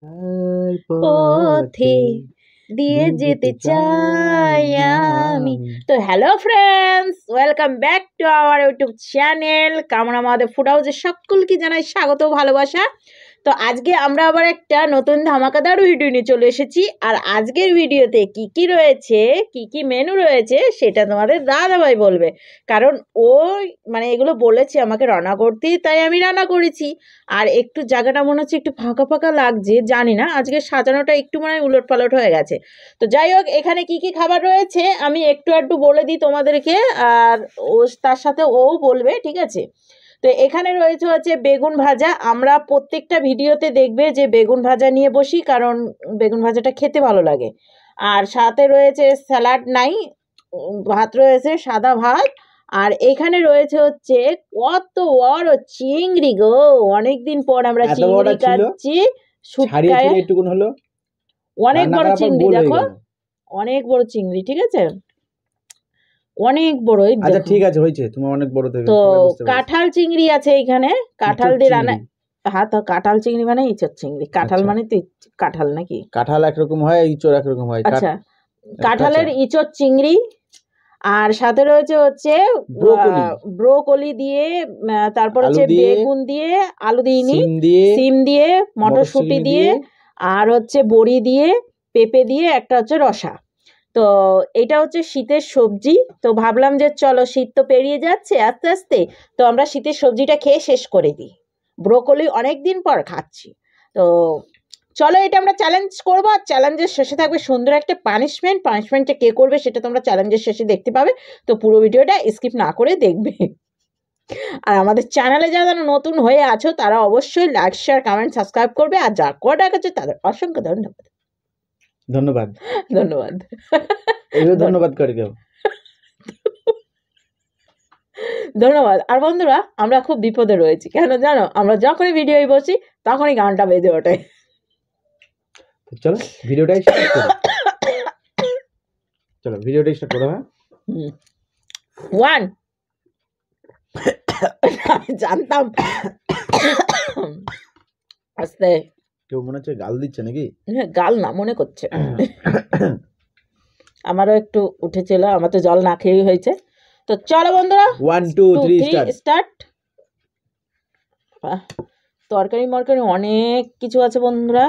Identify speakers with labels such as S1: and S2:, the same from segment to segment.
S1: আর
S2: পথে দিয়ে যেতে চাই আমি। তো hello friends, welcome back to our YouTube channel কামনা আমাদের ফুড হাউসের সকলকে জানাই স্বাগত ও ভালোবাসা। তো আজকে আমরা আবার একটা নতুন ধামাকাদার ভিডিও নিয়ে চলে এসেছি। আর আজকের ভিডিওতে কি কি রয়েছে, কি কি মেনু রয়েছে সেটা তোমাদের দাদাভাই বলবে। কারণ ও মানে এগুলো বলেছে আমাকে রান্না করতে, তাই আমি রান্না করেছি। আর একটু জায়গাটা মনে হচ্ছে একটু ফাঁকা ফাঁকা লাগছে, জানি না আজকে সাজানোটা একটু মানে উলট পালট হয়ে গেছে। তো যাই হোক, এখানে কি কি খাবার রয়েছে আমি একটু একটু বলে দিই তোমাদেরকে, আর ও তার সাথে ও বলবে, ঠিক আছে? তো এখানে রয়েছে হচ্ছে বেগুন ভাজা। আমরা প্রত্যেকটা ভিডিওতে দেখবে যে বেগুন ভাজা নিয়ে বসি, কারণ বেগুন ভাজাটা খেতে ভালো লাগে। আর সাথে রয়েছে স্যালাড, নাই ভাত রয়েছে, সাদা ভাত। আর এখানে রয়েছে হচ্ছে কত বড় চিংড়ি গো, অনেকদিন পর আমরা
S1: এত বড়
S2: চিংড়ি
S1: ছিল?
S2: খাচ্ছি।
S1: ছাড়িয়ে
S2: শুটকায়
S1: ছিল একটুকুন হলো,
S2: অনেক
S1: রান্না
S2: বড়
S1: করার পর
S2: চিংড়ি,
S1: গোল হয়ে
S2: দেখো
S1: গেল।
S2: অনেক বড় চিংড়ি, ঠিক আছে, অনেক বড়, এই
S1: আচ্ছা
S2: দেখো।
S1: ঠিক আছে, হয়েছে, তোমার অনেক বড় থেকে
S2: তো
S1: সবাই বুঝতে পেরেছে।
S2: কাঁঠাল চিংড়ি আছে এখানে, কাঁঠাল
S1: ইঁচড়
S2: দিয়ে রান্না।
S1: চিংড়ি।
S2: হ্যাঁ, তো কাঁঠাল চিংড়ি মানে ইঁচড় চিংড়ি, কাঁঠাল
S1: আচ্ছা,
S2: মানে তো কাঁঠাল নাকি?
S1: কাঁঠাল একরকম হয়, ইঁচড় একরকম হয়,
S2: আচ্ছা,
S1: কাঁচা।
S2: কাঁঠালের ইঁচড় চিংড়ি। আর সাথে রয়েছে হচ্ছে
S1: ব্রোকলি,
S2: ব্রোকলি দিয়ে, তারপর
S1: আলু
S2: হচ্ছে
S1: দিয়ে,
S2: বেগুন দিয়ে, আলু দিইনি,
S1: সিম দিয়ে,
S2: সিম দিয়ে, মটরশুঁটি
S1: মটরশুঁটি
S2: দিয়ে,
S1: দিয়ে।
S2: আর হচ্ছে বড়ি দিয়ে, পেঁপে দিয়ে, একটা হচ্ছে রসা। তো এটা হচ্ছে শীতের সবজি। তো ভাবলাম যে চলো, শীত তো পেরিয়ে যাচ্ছে আস্তে আস্তে, তো আমরা শীতের সবজিটা খেয়ে শেষ করে দিই। ব্রোকলি অনেক দিন পর খাচ্ছি। তো চলো, এটা আমরা চ্যালেঞ্জ করবো, আর চ্যালেঞ্জের শেষে থাকবে সুন্দর একটা পানিশমেন্ট। পানিশমেন্টটা কে করবে সেটা তোমরা চ্যালেঞ্জের শেষে দেখতে পাবে। তো পুরো ভিডিওটা স্কিপ না করে দেখবে। আর আমাদের চ্যানেলে যারা নতুন হয়ে আছো তারা অবশ্যই লাইক, শেয়ার, কমেন্ট, সাবস্ক্রাইব করবে। আর যা করে আছে তাদের অসংখ্য ধন্যবাদ।
S1: ধন্যবাদ।
S2: ধন্যবাদ।
S1: এইভাবে
S2: ধন্য-
S1: ধন্যবাদ করে কেউ?
S2: ধন্যবাদ। আর বন্ধুরা, আমরা খুব বিপদে রয়েছি, কেন জানো? আমরা যখনই ভিডিও বসি তখনই গানটা বেজে ওঠে।
S1: তো চলো ভিডিওটাই স্টার্ট করি। চলো ভিডিওটাই স্টার্ট করো। হ্যাঁ,
S2: ওয়ান। আমি জানতাম। আস্তে।
S1: কেউ মনে হচ্ছে গাল দিচ্ছে নাকি?
S2: গাল না, মনে করছে। আমারও একটু উঠেছিল, আমার তো জল না খেয়েই হয়েছে। তো চলো বন্ধুরা,
S1: 1 2
S2: টু
S1: 3
S2: থ্রি
S1: স্টার্ট।
S2: স্টার্ট। তরকারি মরকারি অনেক কিছু আছে বন্ধুরা।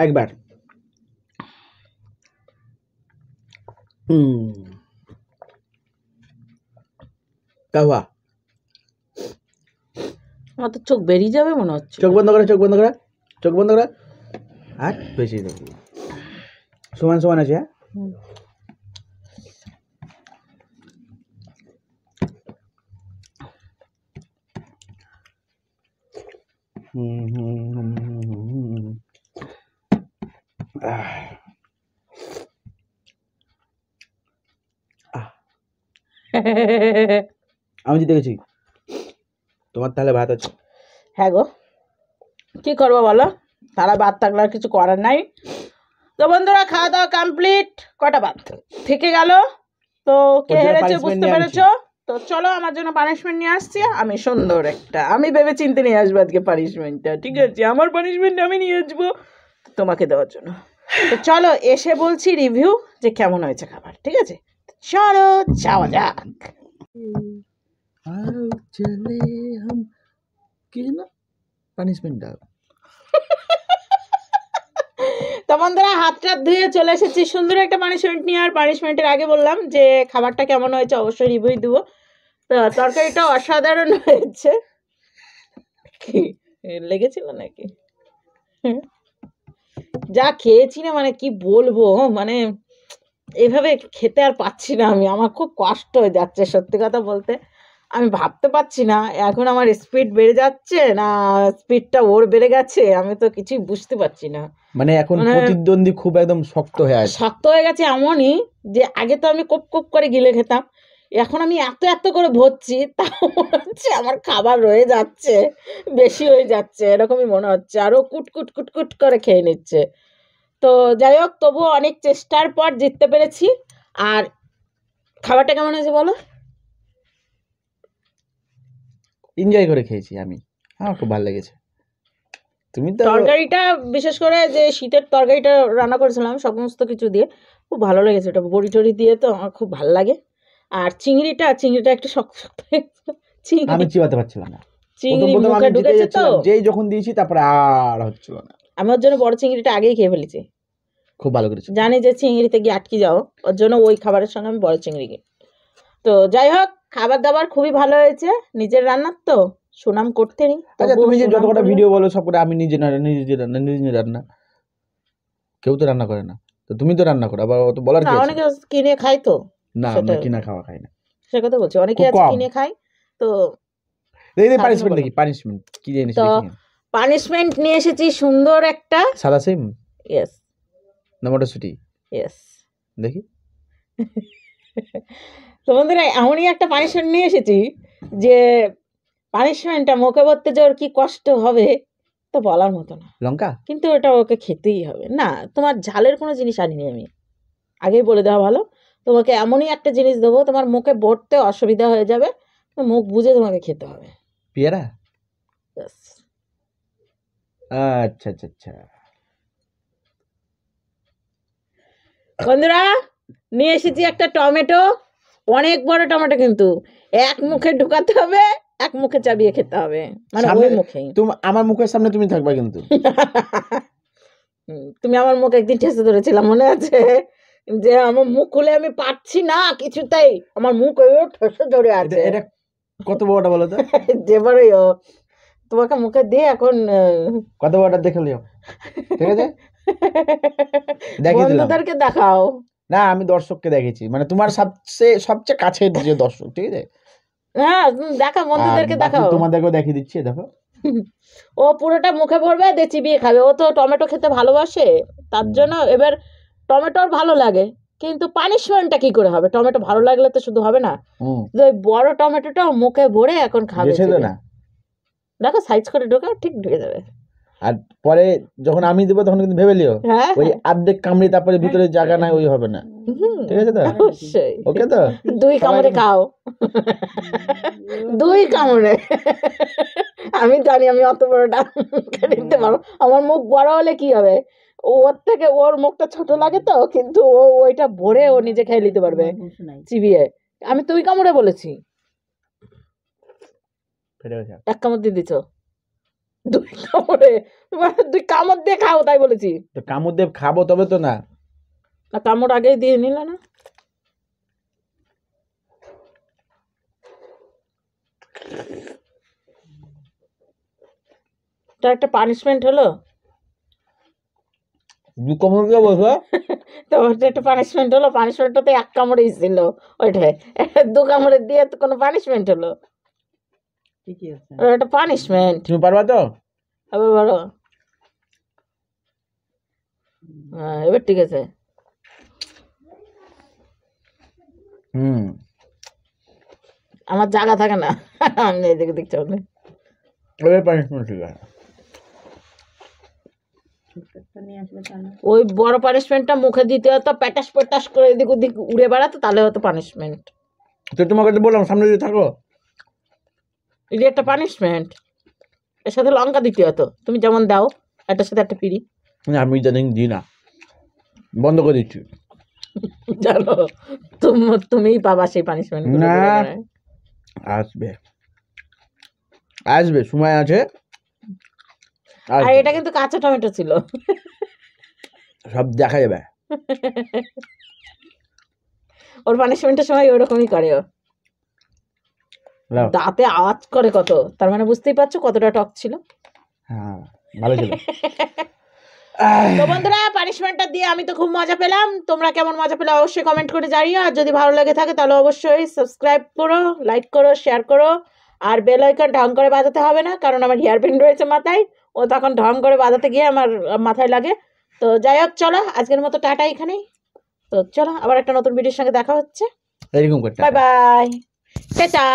S1: একবার কাহুয়া
S2: আমার তো চোখ বেরিয়ে যাবে মনে হচ্ছে।
S1: চোখ বন্ধ করে চোখ বন্ধ করে চোখ বন্ধ করে আর বেশি দেখি সমান সমান আছে হ্যাঁ আমি জিতে গেছি তোমার তাহলে ভাত আছে
S2: হ্যাঁ গো, কি করবো বলো, তারা বাদ থাকলে আর কিছু করার নাই। তো বন্ধুরা খাওয়া দাওয়া কমপ্লিট, কটা বাদ থেকে গেল, তো কে
S1: ওর জন্য
S2: হেরেছে
S1: punishment
S2: বুঝতে
S1: নিয়ে
S2: পেরেছো? তো চলো আমার জন্য পানিশমেন্ট নিয়ে আসছি, আমি সুন্দর একটা, আমি ভেবে চিন্তে নিয়ে আসবো আজকে পানিশমেন্টটা, ঠিক আছে? আমার পানিশমেন্ট আমি নিয়ে আসবো তোমাকে দেওয়ার জন্য। তো চলো এসে বলছি রিভিউ যে কেমন হয়েছে খাবার, ঠিক আছে? চলো যাওয়া যাক।
S1: চলে হাম কি না পানিশমেন্ট দাও
S2: তো বন্ধুরা হাতটা ধুয়ে চলে এসেছি সুন্দর একটা পানিশমেন্ট নিয়ে। আর পানিশমেন্টের আগে বললাম যে খাবারটা কেমন হয়েছে অবশ্যই রিভিউ দেবো। তো তরকারিটা অসাধারণ হয়েছে। কি লেগেছিল নাকি? যা খেয়েছি না, মানে কি বলবো, মানে এভাবে খেতে আর পাচ্ছি না আমি, আমার খুব কষ্ট হয়ে যাচ্ছে সত্যি কথা বলতে। আমি ভাবতে পারছি না এখন আমার স্পিড বেড়ে যাচ্ছে না স্পিডটা ওর বেড়ে গেছে, আমি তো কিছুই বুঝতে পারছি না।
S1: মানে এখন
S2: মানে
S1: প্রতিদ্বন্দ্বী খুব একদম শক্ত হয়ে আছে
S2: শক্ত হয়ে গেছে এমনই যে আগে তো আমি কোপ কোপ করে গিলে খেতাম, এখন আমি এত এত করে ভরছি তাও মনে হচ্ছে আমার খাবার রয়ে যাচ্ছে, বেশি হয়ে যাচ্ছে এরকমই মনে হচ্ছে, আরও কুটকুট কুটকুট করে খেয়ে নিচ্ছে। তো যাই হোক, তবুও অনেক চেষ্টার পর জিততে পেরেছি। আর খাবারটা কেমন হয়েছে বলো?
S1: এনজয় করে খেয়েছি আমি, আমার খুব ভালো লেগেছে। তুমি তো
S2: তরকারিটা বিশেষ করে যে শীতের তরকারিটা রান্না করেছিলাম সমস্ত কিছু দিয়ে, খুব ভালো লেগেছে, ওটা বড়ি টড়ি দিয়ে তো আমার খুব ভালো লাগে। আর চিংড়িটা একটু শক্ত শক্ত চিংড়ি
S1: আমি চিবাতে পারছিলাম না
S2: চিংড়ি
S1: প্রথম
S2: মুখে
S1: আমি জিতে
S2: ঢুকেছে তো,
S1: যাচ্ছিলাম, যেই যখন দিয়েছি তারপরে আর হচ্ছিল না।
S2: আমি ওর জন্য বড় চিংড়িটা আগেই খেয়ে ফেলেছি,
S1: খুব ভালো করেছো।
S2: জানি যে চিংড়িতে গিয়ে আটকে যাও, ওর জন্য ওই খাবারের সঙ্গে আমি বড় চিংড়ি খাই। তো যাই হোক, খাবার দাবার খুবই ভালো হয়েছে, নিজের রান্নার তো সুনাম করতে নেই।
S1: আচ্ছা তুমি যে যত কটা ভিডিও বলো সব করে আমি নিজে রান্না, কেউ তো রান্না করে না, তো তুমি তো রান্না করো, আবার অত বলার কি আছে?
S2: অনেকে কিনে খাই তো,
S1: না আমরা কিনা খাওয়া খাই না,
S2: সে কথা বলছি, অনেকে আছে কিনে খাই। তো
S1: পানিশমেন্ট দেখি, পানিশমেন্ট কি জিনিস
S2: তো
S1: দেখি।
S2: পানিশমেন্ট নিয়ে এসেছি সুন্দর একটা,
S1: সাদা সিম
S2: ইয়েস
S1: না মটরশুটি
S2: ইয়েস।
S1: দেখি।
S2: তো বন্ধুরা এমনই একটা পানিশমেন্ট নিয়ে এসেছি যে পানিশমেন্টটা মুখে ভরতে যে ওর কি কষ্ট হবে তো বলার মতো না,
S1: লঙ্কা
S2: কিন্তু ওটা ওকে খেতেই হবে। না, তোমার ঝালের কোনো জিনিস আনিনি আমি, আগেই বলে দেওয়া ভালো। তোমাকে এমনই একটা জিনিস দেবো তোমার মুখে ভরতে অসুবিধা হয়ে যাবে, মুখ বুঝে তোমাকে খেতে হবে।
S1: পেয়ারা?
S2: Yes.
S1: আচ্ছা আচ্ছা আচ্ছা।
S2: বন্ধুরা নিয়ে এসেছি একটা টমেটো, অনেক বড় টমেটো, কিন্তু এক মুখে ঢুকাতে হবে, এক মুখে চাবিয়ে খেতে হবে, মানে ওই মুখেই।
S1: তুমি আমার মুখের সামনে তুমি থাকবা কিন্তু।
S2: তুমি আমার মুখ একদিন ঠেসে ধরেছিলাম মনে আছে, যে আমার মুখ খুলে আমি পাচ্ছি না কিছুতেই, আমার মুখ ওই ঠেসে ধরে আছে।
S1: এটা কত বড়টা বলো তো?
S2: যে বড়ই হোক, তোমাকে মুখে দিয়ে এখন
S1: কত বড়টা দেখে লিও, ঠিক আছে?
S2: বন্ধুদেরকে দেখাও।
S1: না আমি দর্শককে দেখেছি, মানে তোমার সবচেয়ে কাছের যে দর্শক, ঠিক আছে?
S2: হ্যাঁ দেখা, বন্ধুদেরকে দেখাও,
S1: তোমাদেরকেও দেখিয়ে দিচ্ছি, দেখো।
S2: ও পুরোটা মুখে ভরবে দিয়ে চিবিয়ে খাবে, ও তো টমেটো খেতে ভালোবাসে, তার জন্য এবার টমেটোর ভালো লাগে, কিন্তু পানিশমেন্টটা কি করে হবে? টমেটো ভালো লাগলে তো শুধু হবে না, ওই বড় টমেটোটা মুখে ভরে এখন খাবে না, দেখো সাইজ করে ঢোকা ঠিক ঢুকে যাবে।
S1: আর পরে যখন আমি দেবো তখন কিন্তু ভেবে লিও, ওই অর্ধেক কামড়ি তারপরে ভিতরে জায়গা নাই ওই হবে না, ঠিক আছে তো?
S2: অবশ্যই,
S1: ওকে তো?
S2: 2 কামড়ে খাও, 2 কামড়ে। আমি জানি আমি অত বড়টা নিতে পারবো, আমার মুখ বড় হলে কি হবে, ওর থেকে ওর মুখটা ছোট লাগে তো, কিন্তু ও ওইটা ভরে ও নিজে খেয়ে নিতে পারবে চিবিয়ে। আমি 2 কামড়ে বলেছি, 1 কামড় দিয়ে দিছো। 2 কামড়ে, তুই কামড় দিয়ে খাও তাই বলেছি।
S1: তো কামড় দিয়ে খাবো তবে তো না।
S2: না কামড় আগেই দিয়ে নিল না? এটা একটা পানিশমেন্ট হলো।
S1: 2 কামড় দিয়ে বসো।
S2: তো ওটা একটা পানিশমেন্ট হলো? পানিশমেন্টটা তো 1 কামড়েই ছিল ওইটাই। 2 কামড়ে দিয়ে তো কোনো পানিশমেন্ট হলো? ওটা একটা পানিশমেন্ট।
S1: তুমি পারবা তো?
S2: আবার বলো। হ্যাঁ এবার ঠিক আছে।
S1: হুম।
S2: আমার জায়গা থাকে না, আমি এদিকে দেখতে হবে।
S1: এবার পানিশমেন্ট ঠিক আছে।
S2: ওই বড় পানিশমেন্টটা মুখে দিতে হতো, প্যাটাস প্যাটাস করে এদিক ওদিক উড়ে বেড়াতো, তাহলে হতো পানিশমেন্ট।
S1: তো তোমাকে তো বললাম সামনে দিয়ে থাকো।
S2: এটা একটা পানিশমেন্ট। এর সাথে লঙ্কা দিতে হতো, তুমি যেমন দাও একটার সাথে একটা পিড়ি।
S1: না, আমি জানি দিই না, বন্ধ করে দিচ্ছি।
S2: জানো তুমিই পাবা সেই পানিশমেন্ট।
S1: না, আসবে আসবে, সময় আছে।
S2: আর
S1: আসবে।
S2: এটা কিন্তু কাঁচা টমেটো ছিল।
S1: সব দেখা যাবে।
S2: ওর পানিশমেন্টের সময় ওরকমই করে ও।
S1: নাও।
S2: দাঁতে আওয়াজ করে কত, তার মানে বুঝতেই পারছো কতটা টক ছিল।
S1: হ্যাঁ, ভালো ছিল।
S2: তো বন্ধুরা পানিশমেন্টটা দিয়ে আমি তো খুব মজা পেলাম। তোমরা কেমন মজা পেলে অবশ্যই কমেন্ট করে জানিও। আর যদি ভালো লেগে থাকে তাহলে অবশ্যই সাবস্ক্রাইব করো, লাইক করো, শেয়ার করো। আর বেল আইকন ঢং করে বাজাতে হবে না, কারণ আমার হেয়ার পিন রয়েছে মাথায়, ও তখন ঢং করে বাজাতে গিয়ে আমার মাথায় লাগে। তো যাই হোক, চলো আজকের মতো টাটা এখানেই। তো চলো আবার একটা নতুন ভিডিওর সঙ্গে দেখা হচ্ছে।
S1: এরকম করতে
S2: বাই বাই, টাটা।